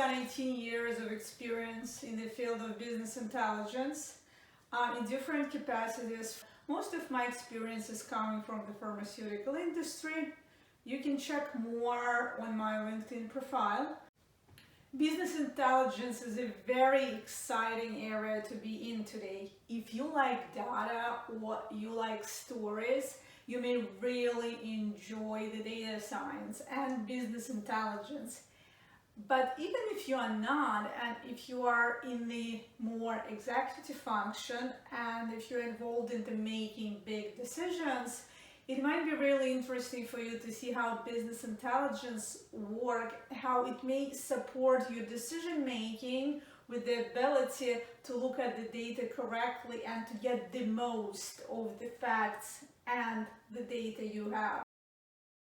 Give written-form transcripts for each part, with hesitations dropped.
than 18 years of experience in the field of business intelligence in different capacities. Most of my experience is coming from the pharmaceutical industry. You can check more on my LinkedIn profile. Business intelligence is a very exciting area to be in today. If you like data or you like stories, you may really enjoy the data science and business intelligence. But even if you are not, and if you are in the more executive function, and if you're involved in the making big decisions, it might be really interesting for you to see how business intelligence works, how it may support your decision making with the ability to look at the data correctly and to get the most of the facts and the data you have.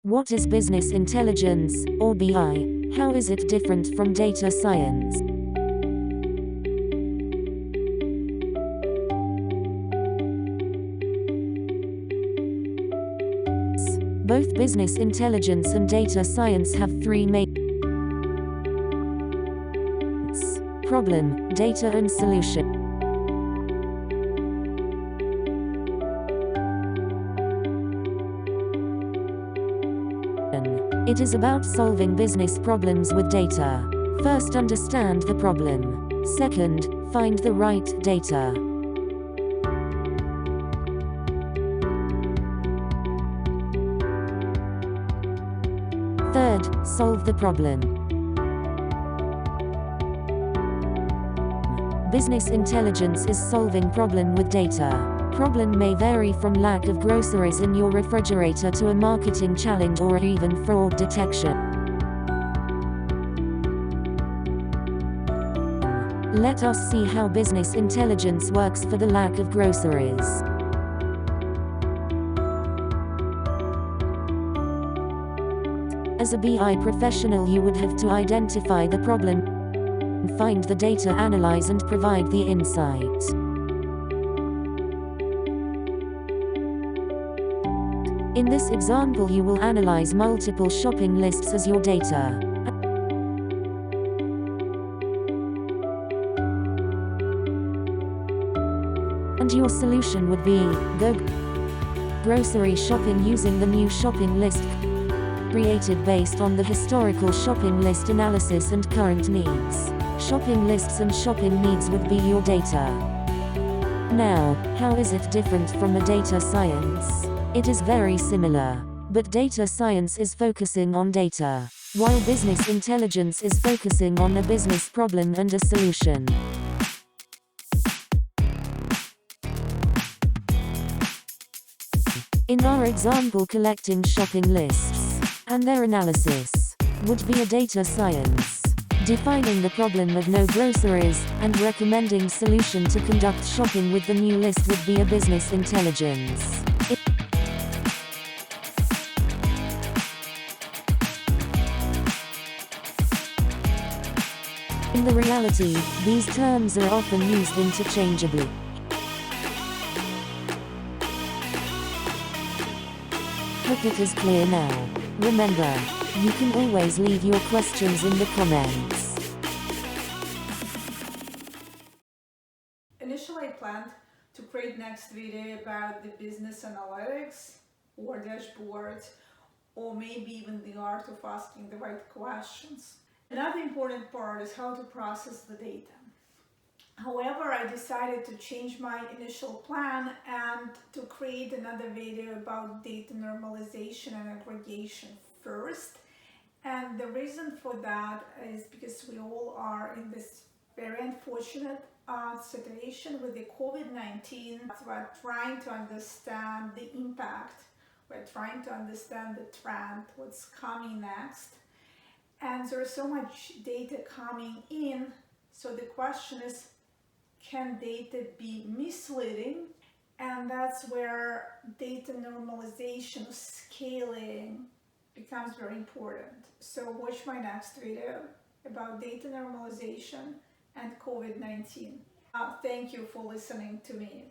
What is business intelligence, or BI? How is it different from data science? Both business intelligence and data science have three main problem, data and solution. It is about solving business problems with data. First, understand the problem. Second, find the right data. Third, solve the problem. Business intelligence is solving problem with data. Problem may vary from lack of groceries in your refrigerator to a marketing challenge or even fraud detection. Let us see how business intelligence works for the lack of groceries. As a BI professional, you would have to identify the problem, find the data, analyze and provide the insight. In this example, you will analyze multiple shopping lists as your data. And your solution would be, go grocery shopping using the new shopping list created based on the historical shopping list analysis and current needs. Shopping lists and shopping needs would be your data. Now, how is it different from a data science? It is very similar, but data science is focusing on data, while business intelligence is focusing on a business problem and a solution. In our example, collecting shopping lists and their analysis would be a data science. Defining the problem of no groceries and recommending solution to conduct shopping with the new list would be a business intelligence. In the reality, these terms are often used interchangeably. Hope it is clear now. Remember, you can always leave your questions in the comments. Initially, I planned to create next video about the business analytics or dashboards, or maybe even the art of asking the right questions. Another important part is how to process the data. However, I decided to change my initial plan and to create another video about data normalization and aggregation first. And the reason for that is because we all are in this very unfortunate situation with the COVID-19. We're trying to understand the impact. We're trying to understand the trend, what's coming next. And there's so much data coming in. So the question is, can data be misleading? And that's where data normalization, scaling becomes very important. So watch my next video about data normalization and COVID-19. Thank you for listening to me.